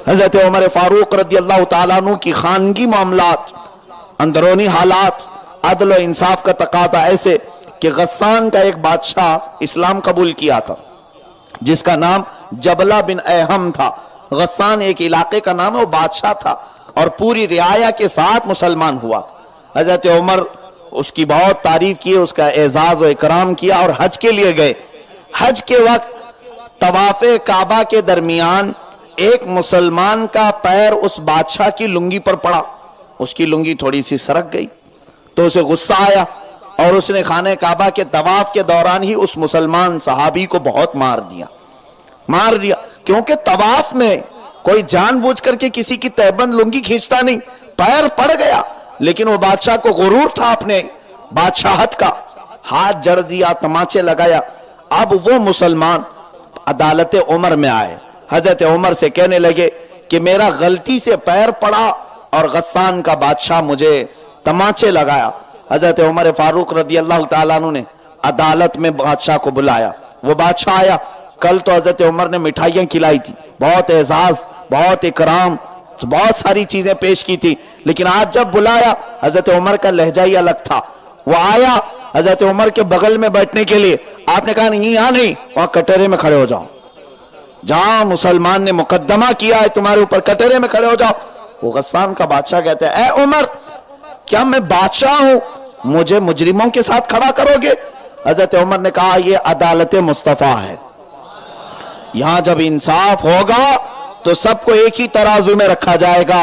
حضرت عمر फारूक रदी अल्लाह ताला अन्हु की खानगी मामलात, अंदरूनी हालात, अदल और इंसाफ का तकाजा ऐसे कि गस्सान का एक बादशाह इस्लाम कबूल किया था जिसका नाम जबला बिन अहम था। गस्सान एक इलाके का नाम है, वो बादशाह था और पूरी रियाया के साथ मुसलमान हुआ। हजरत उमर उसकी बहुत तारीफ की, उसका एजाज और इकराम किया और हज के लिए गए। हज के वक्त तवाफ़े काबा के दरमियान एक मुसलमान का पैर उस बादशाह की लुंगी पर पड़ा। उसकी लुंगी थोड़ी सी सरक गई तो उसे गुस्सा आया और उसने खाने काबा के तवाफ के दौरान ही उस मुसलमान सहाबी को बहुत मार दिया। क्योंकि तवाफ में कोई जानबूझ करके किसी की तहबंद लुंगी खींचता नहीं, पैर पड़ गया, लेकिन वो बादशाह को गुरूर था अपने बादशाहत का, हाथ जड़ दिया, तमाचे लगाया। अब वो मुसलमान अदालत उमर में आए, हजरत उमर से कहने लगे कि मेरा गलती से पैर पड़ा और गस्सान का बादशाह मुझे तमाचे लगाया। हजरत उमर फारूक रदी अल्लाह ताला अन्हु ने अदालत में बादशाह को बुलाया। वो बादशाह आया। कल तो हजरत उमर ने मिठाइयां खिलाई थी, बहुत एजाज, बहुत इकराम, बहुत सारी चीजें पेश की थी, लेकिन आज जब बुलाया हजरत उमर का लहजा ही अलग था। वो आया हजरत उमर के बगल में बैठने के लिए, आपने कहा नहीं, यहां नहीं, वहां कटोरे में खड़े हो जाओ, जहां मुसलमान ने मुकदमा किया है तुम्हारे ऊपर, कटोरे में खड़े हो जाओ। वो गस्सान का बादशाह कहता है, ए उमर, क्या मैं बादशाह हूं, मुझे मुजरिमों के साथ खड़ा करोगे? हजरत उमर ने कहा, यह अदालत मुस्तफा है, यहां जब इंसाफ होगा तो सबको एक ही तराजू में रखा जाएगा।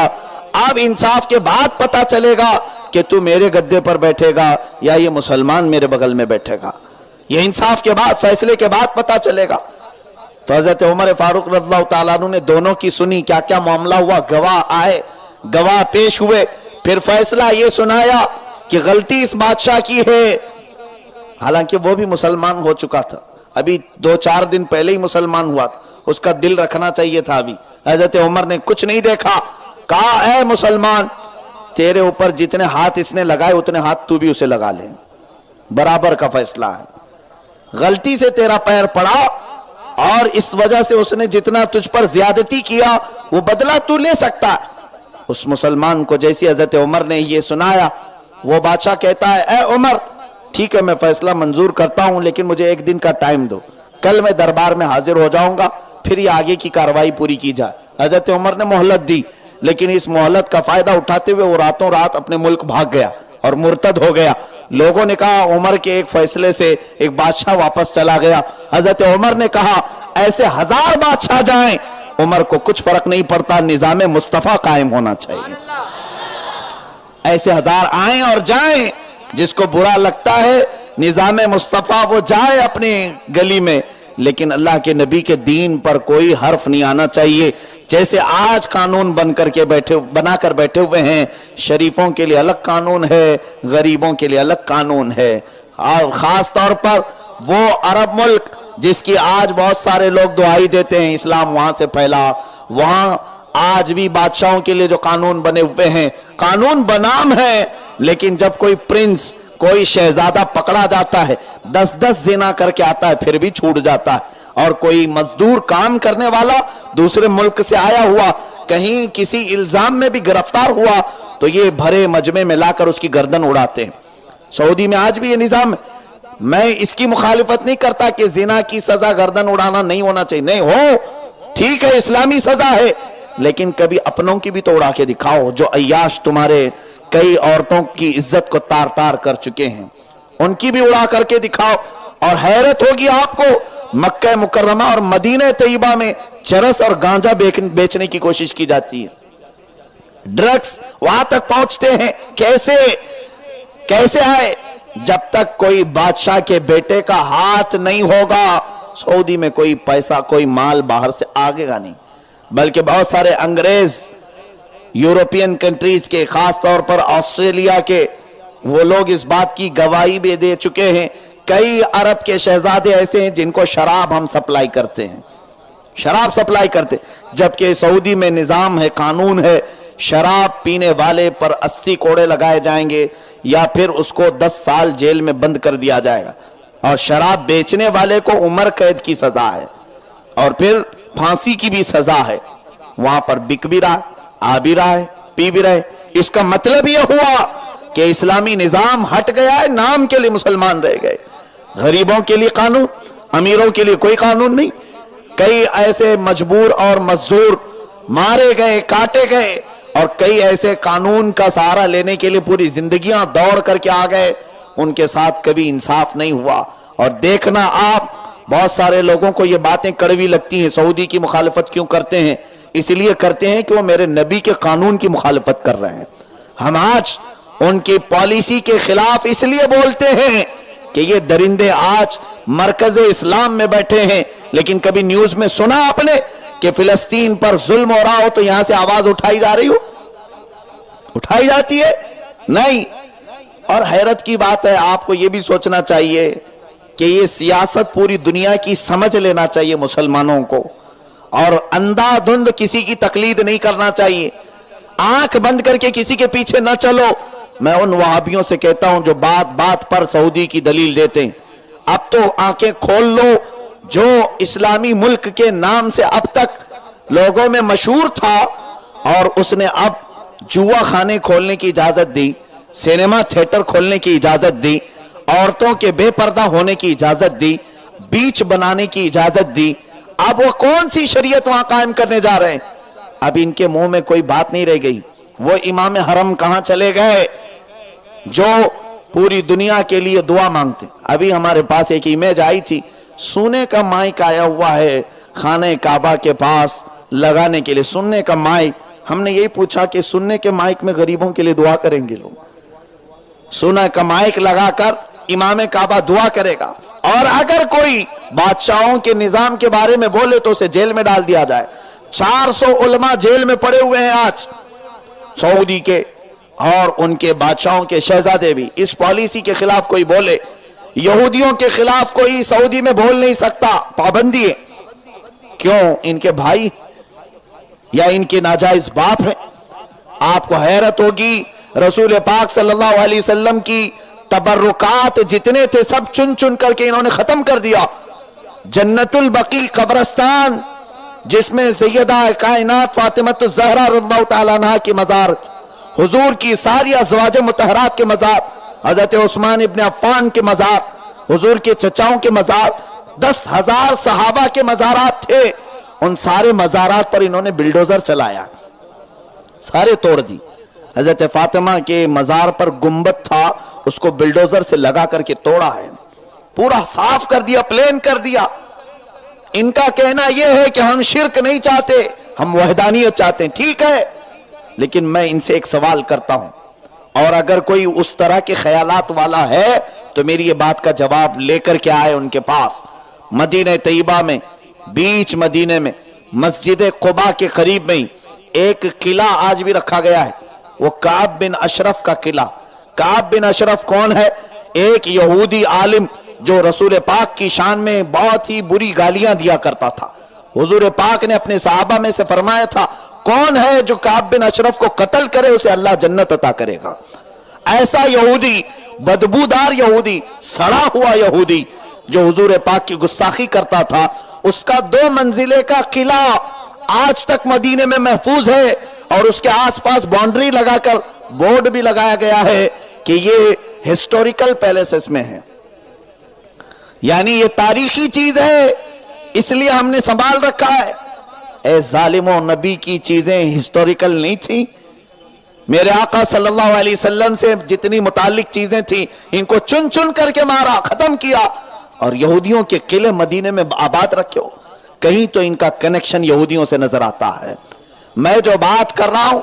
अब इंसाफ के बाद पता चलेगा कि तू मेरे गद्दे पर बैठेगा या ये मुसलमान मेरे बगल में बैठेगा। ये इंसाफ के बाद, फैसले के बाद पता चलेगा। तो हजरत उमर फारूक रज़ियल्लाहु ताला अन्हु ने दोनों की सुनी, क्या क्या मामला हुआ, गवाह आए, गवाह पेश हुए, फिर फैसला ये सुनाया कि गलती इस बादशाह की है। हालांकि वो भी मुसलमान हो चुका था, अभी 2-4 दिन पहले ही मुसलमान हुआ था, उसका दिल रखना चाहिए था। अभी हजरत उमर ने कुछ नहीं देखा, कहा, ऐ मुसलमान, तेरे ऊपर जितने हाथ इसने लगाए उतने हाथ तू भी उसे लगा ले, बराबर का फैसला है। गलती से तेरा पैर पड़ा और इस वजह से उसने जितना तुझ पर ज्यादती किया वो बदला तू ले सकता है। उस मुसलमान को जैसे हजरत उमर ने ये सुनाया, वो बादशाह कहता है, ऐ उमर, ठीक है मैं फैसला मंजूर करता हूं, लेकिन मुझे एक दिन का टाइम दो, कल मैं दरबार में हाजिर हो जाऊंगा, फिर ये आगे की कार्रवाई पूरी की जाए। हजरत उमर ने मोहलत दी, लेकिन इस मोहलत का फायदा उठाते हुए वो रातों रात अपने मुल्क भाग गया और मुर्तद हो गया। लोगों ने कहा उमर के एक फैसले से एक बादशाह वापस चला गया। हजरत उमर ने कहा, ऐसे 1000 बादशाह जाएं, उमर को कुछ फर्क नहीं पड़ता, निजाम मुस्तफा कायम होना चाहिए। ऐसे 1000 आए और जाएं, जिसको बुरा लगता है निजाम मुस्तफा वो जाए अपने गली में, लेकिन अल्लाह के नबी के दीन पर कोई हर्फ नहीं आना चाहिए। जैसे आज कानून बनाकर बैठे हुए हैं, शरीफों के लिए अलग कानून है, गरीबों के लिए अलग कानून है। और खास तौर पर वो अरब मुल्क जिसकी आज बहुत सारे लोग दुआई देते हैं, इस्लाम वहां से फैला, वहां आज भी बादशाहों के लिए जो कानून बने हुए हैं, कानून बनाम है, लेकिन जब कोई प्रिंस, कोई शहजादा पकड़ा जाता है, 10-10 जिना करके आता है, फिर भी छूट जाता है। और कोई मजदूर काम करने वाला दूसरे मुल्क से आया हुआ कहीं किसी इल्जाम में भी गिरफ्तार हुआ तो ये भरे मजमे में लाकर उसकी गर्दन उड़ाते हैं। सऊदी में आज भी ये निजाम है। मैं इसकी मुखालिफत नहीं करता कि जिना की सजा गर्दन उड़ाना नहीं होना चाहिए, नहीं हो, ठीक है, इस्लामी सजा है, लेकिन कभी अपनों की भी तो उड़ा के दिखाओ। जो अय्याश तुम्हारे कई औरतों की इज्जत को तार तार कर चुके हैं, उनकी भी उड़ा करके दिखाओ। और हैरत होगी आपको, मक्का मुकर्रमा और मदीना तैयबा में चरस और गांजा बेचने की कोशिश की जाती है, ड्रग्स वहां तक पहुंचते हैं। कैसे आए? जब तक कोई बादशाह के बेटे का हाथ नहीं होगा, सऊदी में कोई पैसा, कोई माल बाहर से आएगा नहीं। बल्कि बहुत सारे अंग्रेज यूरोपियन कंट्रीज के, खास तौर पर ऑस्ट्रेलिया के, वो लोग इस बात की गवाही भी दे चुके हैं। कई अरब के शहजादे ऐसे हैं जिनको शराब हम सप्लाई करते हैं, शराब सप्लाई करते, जबकि सऊदी में निजाम है, कानून है, शराब पीने वाले पर 80 कोड़े लगाए जाएंगे या फिर उसको 10 साल जेल में बंद कर दिया जाएगा। और शराब बेचने वाले को उम्र कैद की सजा है और फिर फांसी की भी सजा है। वहां पर बिक भी रहा है, आ भी रहा है, पी भी रहे। इसका मतलब यह हुआ कि इस्लामी निजाम हट गया है, नाम के लिए मुसलमान रह गए। गरीबों के लिए कानून, अमीरों के लिए कोई कानून नहीं। कई ऐसे मजबूर और मजदूर मारे गए, काटे गए, और कई ऐसे कानून का सहारा लेने के लिए पूरी जिंदगियां दौड़ करके आ गए, उनके साथ कभी इंसाफ नहीं हुआ। और देखना आप, बहुत सारे लोगों को ये बातें कड़वी लगती हैं, सऊदी की मुखालफत क्यों करते हैं? इसलिए करते हैं कि वो मेरे नबी के कानून की मुखालफत कर रहे हैं। हम आज उनकी पॉलिसी के खिलाफ इसलिए बोलते हैं कि ये दरिंदे आज मरकज इस्लाम में बैठे हैं, लेकिन कभी न्यूज में सुना आपने कि फिलिस्तीन पर जुल्म हो रहा हो तो यहां से आवाज उठाई जा रही हो? उठाई जाती है? नहीं। और हैरत की बात है, आपको यह भी सोचना चाहिए कि ये सियासत पूरी दुनिया की समझ लेना चाहिए मुसलमानों को, और अंधाधुंध किसी की तकलीद नहीं करना चाहिए। आंख बंद करके किसी के पीछे न चलो। मैं उन वहाबियों से कहता हूं जो बात बात पर सऊदी की दलील देते हैं, अब तो आंखें खोल लो। जो इस्लामी मुल्क के नाम से अब तक लोगों में मशहूर था, और उसने अब जुआ खाने खोलने की इजाजत दी, सिनेमा थिएटर खोलने की इजाजत दी, औरतों के बेपर्दा होने की इजाजत दी, बीच बनाने की इजाजत दी, अब वो कौन सी शरीयत वहां कायम करने जा रहे हैं? अब इनके मुंह में कोई बात नहीं रह गई। वो इमाम हरम कहां चले गए जो पूरी दुनिया के लिए दुआ मांगते? अभी हमारे पास एक इमेज आई थी, सुने का माइक आया हुआ है खाने काबा के पास लगाने के लिए, सुनने का माइक। हमने यही पूछा कि सुनने के माइक में गरीबों के लिए दुआ करेंगे लोग? सुना का माइक लगाकर इमाम काबा दुआ करेगा, और अगर कोई बादशाहों के निजाम के बारे में बोले तो उसे जेल में डाल दिया जाए। 400 उलमा जेल में पड़े हुए हैं आज सऊदी के, और उनके बादशाहों के शहजादे भी। इस पॉलिसी के खिलाफ कोई बोले, यहूदियों के खिलाफ कोई सऊदी में बोल नहीं सकता, पाबंदी है। क्यों? इनके भाई या इनके नाजायज बाप हैं? आपको हैरत होगी, रसूल पाक सल्लल्लाहु अलैहि वसल्लम की तबर्रुकात जितने थे सब चुन चुन करके इन्होंने खत्म कर दिया। जन्नतुल बकी कब्रिस्तान, जिसमें सैयदा कायनात फातिमतुज ज़हरा रज़ियल्लाहु तआला अन्हा की मज़ार, हुजूर की सारी अज़वाज मुतहरात के मज़ार, हज़रत उस्मान इब्न अफ़्फ़ान के मज़ार, हुजूर के चचाओं के मज़ार, 10,000 सहाबा के मज़ारात थे। उन सारे मज़ारात पर इन्होंने बिल्डोजर चलाया, सारे तोड़ दी। हज़रत फातिमा के मज़ार पर गुंबद था, उसको बिल्डोजर से लगा करके तोड़ा है, पूरा साफ कर दिया, प्लेन कर दिया। इनका कहना यह है कि हम शिर्क नहीं चाहते, हम वहदानियत चाहते हैं। ठीक है, लेकिन मैं इनसे एक सवाल करता हूं, और अगर कोई उस तरह के ख्यालात वाला है तो मेरी ये बात का जवाब लेकर के आए उनके पास। मदीने तैयबा में, बीच मदीने में, मस्जिद कुबा के करीब में एक किला आज भी रखा गया है, वो काब बिन अशरफ का किला। काब बिन अशरफ कौन है? एक यहूदी आलिम जो रसूल पाक की शान में बहुत ही बुरी गालियां दिया करता था। हुजूर पाक ने अपने सहाबा में से फरमाया था, कौन है जो काब बिन अशरफ को कत्ल करे उसे अल्लाह जन्नत अता करेगा। ऐसा यहूदी, बदबूदार यहूदी, सड़ा हुआ यहूदी जो हुजूर पाक की गुस्ताखी करता था, उसका 2 मंजिले का किला आज तक मदीने में महफूज है, और उसके आसपास बाउंड्री लगाकर बोर्ड भी लगाया गया है कि ये हिस्टोरिकल पैलेसेस में है, यानी ये तारीखी चीज है, इसलिए हमने संभाल रखा है। ए जालिमों, नबी की चीजें हिस्टोरिकल नहीं थी? मेरे आका सल्लल्लाहु अलैहि वसल्लम से जितनी मुतालिक चीजें थी, इनको चुन चुन करके मारा, खत्म किया, और यहूदियों के किले मदीने में आबाद रखे हो। कहीं तो इनका कनेक्शन यहूदियों से नजर आता है। मैं जो बात कर रहा हूं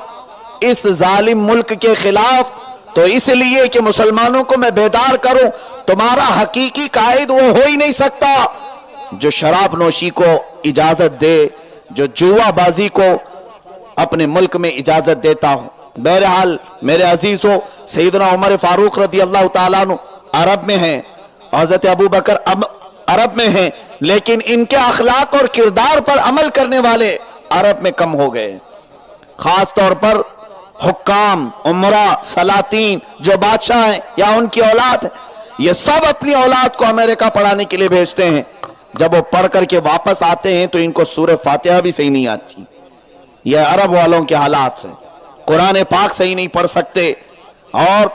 इस जालिम मुल्क के खिलाफ, तो इसलिए कि मुसलमानों को मैं बेदार करूं। तुम्हारा हकीकी कायद वो हो ही नहीं सकता जो शराब नोशी को इजाजत दे, जो जुआबाजी को अपने मुल्क में इजाजत देता हूं। बहरहाल मेरे अजीजों, सैयदना उमर फारूक रज़ी अल्लाह तआला अन्हु अरब में हैं, हज़रत अबू बकर अरब में हैं, लेकिन इनके अखलाक और किरदार पर अमल करने वाले अरब में कम हो गए। खास तौर पर हुक्काम, उमरा, सलातीन, जो बादशाह हैं या उनकी औलाद है, ये सब अपनी औलाद को अमेरिका पढ़ाने के लिए भेजते हैं। जब वो पढ़ करके वापस आते हैं तो इनको सूरह फातिहा भी सही नहीं आती। یہ عرب والوں کے حالات سے، قرآن پاک صحیح نہیں پڑھ سکتے، اور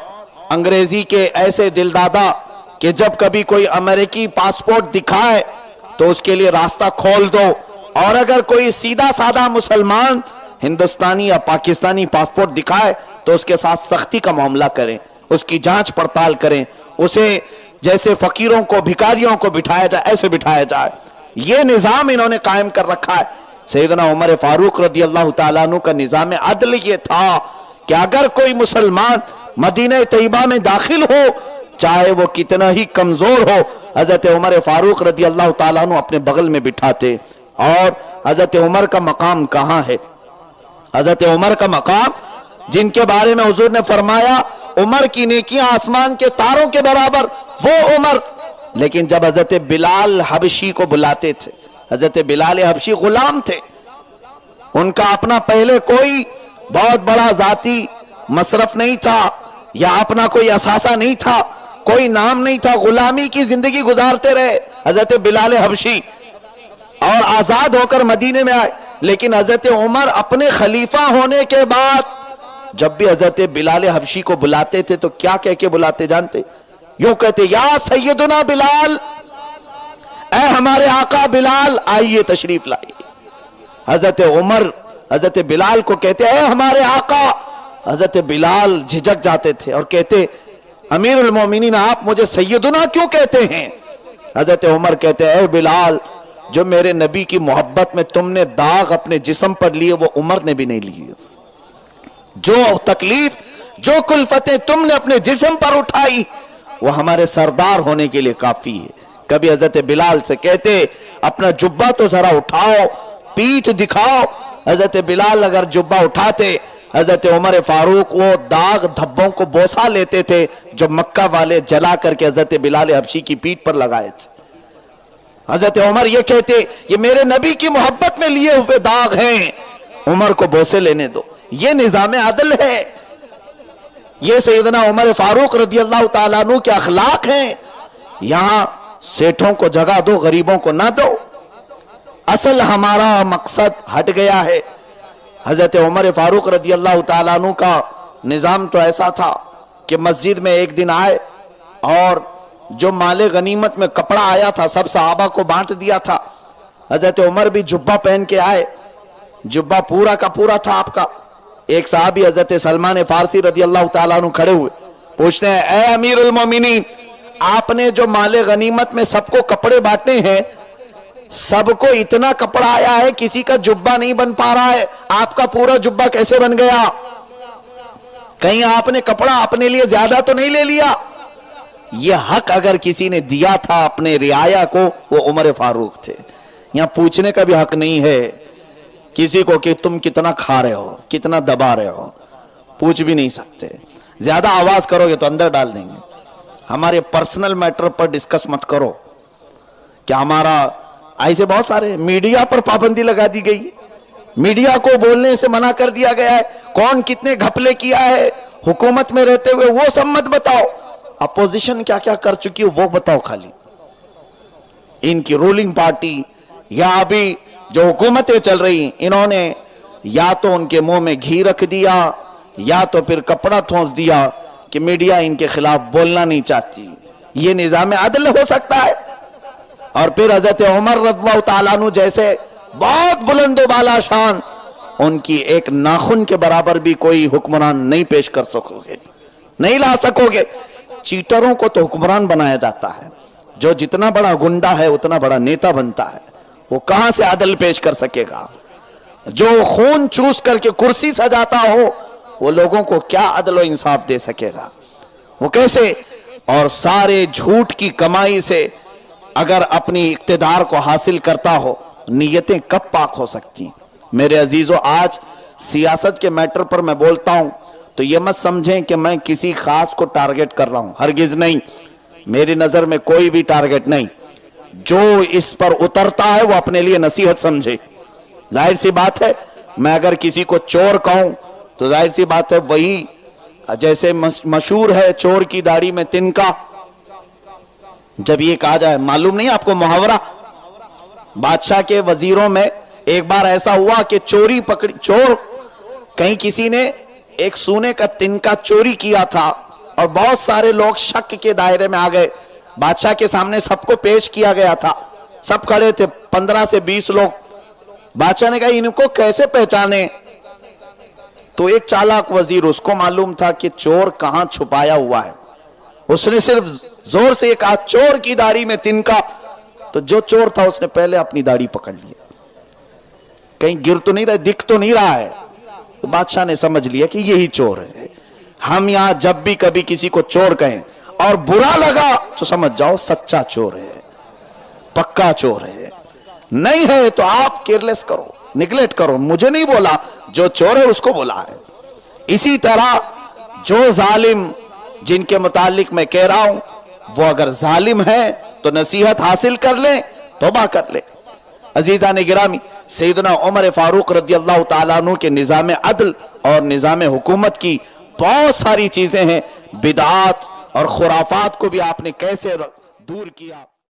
انگریزی کے ایسے دل دادا کہ جب کبھی کوئی امریکی پاسپورٹ دکھائے تو اس کے لیے راستہ کھول دو، اور اگر کوئی سیدھا سادہ مسلمان ہندوستانی یا پاکستانی پاسپورٹ دکھائے تو اس کے ساتھ سختی کا معاملہ کریں، اس کی جانچ پڑتال کریں، اسے جیسے فقیروں کو بھکاریوں کو بٹھایا جائے ایسے بٹھایا جائے۔ یہ نظام انہوں نے قائم کر رکھا ہے۔ سیدنا عمر فاروق رضی اللہ تعالیٰ عنہ کا نظام عدل یہ تھا کہ اگر کوئی مسلمان مدینہ طیبہ میں داخل ہو، چاہے وہ کتنا ہی کمزور ہو، حضرت عمر فاروق رضی اللہ تعالیٰ عنہ اپنے بغل میں بٹھاتے۔ اور حضرت عمر کا مقام کہاں ہے؟ حضرت عمر کا مقام جن کے بارے میں حضور نے فرمایا عمر کی نیکیاں آسمان کے تاروں کے برابر، وہ عمر۔ لیکن جب حضرت بلال حبشی کو بلاتے تھے، حضرت بلال حبشی غلام تھے، ان کا اپنا پہلے کوئی بہت بڑا ذاتی مصرف نہیں تھا یا اپنا کوئی اثاثہ نہیں تھا، کوئی نام نہیں تھا، غلامی کی زندگی گزارتے رہے حضرت بلال حبشی، اور آزاد ہو کر مدینے میں آئے۔ لیکن حضرت عمر اپنے خلیفہ ہونے کے بعد جب بھی حضرت بلال حبشی کو بلاتے تھے تو کیا کہہ کے بلاتے جانتے؟ یوں کہتے، یا سیدنا بلال، اے ہمارے آقا بلال، آئیے تشریف لائیے۔ حضرت عمر حضرت بلال کو کہتے، اے ہمارے آقا۔ حضرت بلال جھجک جاتے تھے اور کہتے، امیر المومنین آپ مجھے سیدنا کیوں کہتے ہیں؟ حضرت عمر کہتے، اے بلال، جو میرے نبی کی محبت میں تم نے داغ اپنے جسم پر لیے وہ عمر نے بھی نہیں لیے، جو تکلیف جو کلفتیں تم نے اپنے جسم پر اٹھائی وہ ہمارے سردار ہونے کے لیے کافی ہے۔ کبھی حضرت بلال سے کہتے اپنا جبہ تو ذرا اٹھاؤ، پیٹھ دکھاؤ۔ حضرت بلال اگر جبہ اٹھاتے، حضرت عمر فاروق وہ داغ دھبوں کو بوسا لیتے تھے جو مکہ والے جلا کر کے حضرت بلال حبشی کی پیٹھ پر لگائے تھے۔ حضرت عمر یہ کہتے یہ میرے نبی کی محبت میں لیے ہوئے داغ ہیں، عمر کو بوسے لینے دو۔ یہ نظام عدل ہے، یہ سیدنا عمر فاروق رضی اللہ تعالیٰ عنہ کے اخلاق ہیں۔ یہاں سیٹھوں کو جگہ دو، غریبوں کو نہ دو۔ اصل ہمارا مقصد ہٹ گیا ہے۔ حضرت عمر فاروق رضی اللہ تعالیٰ عنہ کا نظام تو ایسا تھا کہ مسجد میں ایک دن آئے اور جو مال غنیمت میں کپڑا آیا تھا سب صحابہ کو بانٹ دیا تھا۔ حضرت عمر بھی جبہ پہن کے آئے، جبہ پورا کا پورا تھا آپ کا۔ ایک صحابی حضرت سلمان فارسی رضی اللہ تعالیٰ عنہ کھڑے ہوئے، پوچھتے ہیں، اے امیر المومنین، آپ نے جو مال غنیمت میں سب کو کپڑے بانٹے ہیں، سب کو اتنا کپڑا آیا ہے، کسی کا جبہ نہیں بن پا رہا ہے، آپ کا پورا جبہ کیسے بن گیا؟ کہیں آپ نے کپڑا اپنے لیے زیادہ تو نہیں لے لیا؟ یہ حق اگر کسی نے دیا تھا اپنے رعایا کو وہ عمر فاروق تھے۔ یہاں پوچھنے کا بھی حق نہیں ہے کسی کو کہ تم کتنا کھا رہے ہو، کتنا دبا رہے ہو، پوچھ بھی نہیں سکتے۔ زیادہ آواز کرو گے تو اندر ڈال دیں گے۔ ہمارے پرسنل میٹر پر ڈسکس مت کرو کہ ہمارا ایسے بہت سارے میڈیا پر پابندی لگا دی گئی، میڈیا کو بولنے سے منع کر دیا گیا ہے، کون کتنے گھپلے کیا ہے حکومت میں رہتے ہوئے وہ سب مت بتاؤ، اپوزیشن کیا کیا کر چکی ہے وہ بتاؤ خالی۔ ان کی رولنگ پارٹی یا ابھی جو حکومتیں چل رہی انہوں نے یا تو ان کے منہ میں گھی رکھ دیا یا تو پھر کپڑا ٹھونس دیا کہ میڈیا ان کے خلاف بولنا نہیں چاہتی۔ یہ نظام عدل ہو سکتا ہے؟ اور پھر حضرت عمر رضی اللہ تعالیٰ عنہ جیسے بہت بلند و بالا شان، ان کی ایک ناخن کے برابر بھی کوئی حکمران نہیں پیش کر سکو گے، نہیں لا سکو گے۔ چیٹروں کو تو حکمران بنایا جاتا ہے، جو جتنا بڑا گنڈا ہے اتنا بڑا نیتا بنتا ہے، وہ کہاں سے عدل پیش کر سکے گا؟ جو خون چوس کر کے کرسی سجاتا ہو وہ لوگوں کو کیا عدل و انصاف دے سکے گا؟ وہ کیسے؟ اور سارے جھوٹ کی کمائی سے اگر اپنی اقتدار کو حاصل کرتا ہو، نیتیں کب پاک ہو سکتی؟ میرے عزیزو، آج سیاست کے میٹر پر میں بولتا ہوں تو یہ مت سمجھیں کہ میں کسی خاص کو ٹارگٹ کر رہا ہوں، ہرگز نہیں، میری نظر میں کوئی بھی ٹارگٹ نہیں۔ جو اس پر اترتا ہے وہ اپنے لیے نصیحت سمجھے۔ ظاہر سی بات ہے میں اگر کسی کو چور کہوں تو ظاہر سی بات ہے وہی جیسے مشہور ہے چور کی داڑھی میں تنکا، جب یہ کہا جائے، معلوم نہیں آپ کو محاورہ، بادشاہ کے وزیروں میں ایک بار ایسا ہوا کہ چوری پکڑی، چور کہیں کسی نے ایک سونے کا تنکا چوری کیا تھا اور بہت سارے لوگ شک کے دائرے میں آ گئے، بادشاہ کے سامنے سب کو پیش کیا گیا تھا، سب کھڑے تھے 15 سے 20 لوگ۔ بادشاہ نے کہا ان کو کیسے پہچانے؟ تو ایک چالاک وزیر، اس کو معلوم تھا کہ چور کہاں چھپایا ہوا ہے، اس نے صرف زور سے کہا چور کی داڑھی میں تنکا، تو جو چور تھا اس نے پہلے اپنی داڑھی پکڑ لی، کہیں گر تو نہیں رہا، دکھ تو نہیں رہا ہے، تو بادشاہ نے سمجھ لیا کہ یہی چور ہے۔ ہم یہاں جب بھی کبھی کسی کو چور کہیں اور برا لگا تو سمجھ جاؤ سچا چور ہے، پکا چور ہے، نہیں ہے تو آپ کیئرلیس کرو، نگلیکٹ کرو، مجھے نہیں بولا، جو چور ہے اس کو بولا ہے۔ اسی طرح جو ظالم جن کے متعلق میں کہہ رہا ہوں وہ اگر ظالم ہے تو نصیحت حاصل کر لیں، توبہ کر لیں۔ عزیزان گرامی، سیدنا عمر فاروق رضی اللہ تعالیٰ عنہ کے نظام عدل اور نظام حکومت کی بہت ساری چیزیں ہیں، بدعات اور خرافات کو بھی آپ نے کیسے دور کیا۔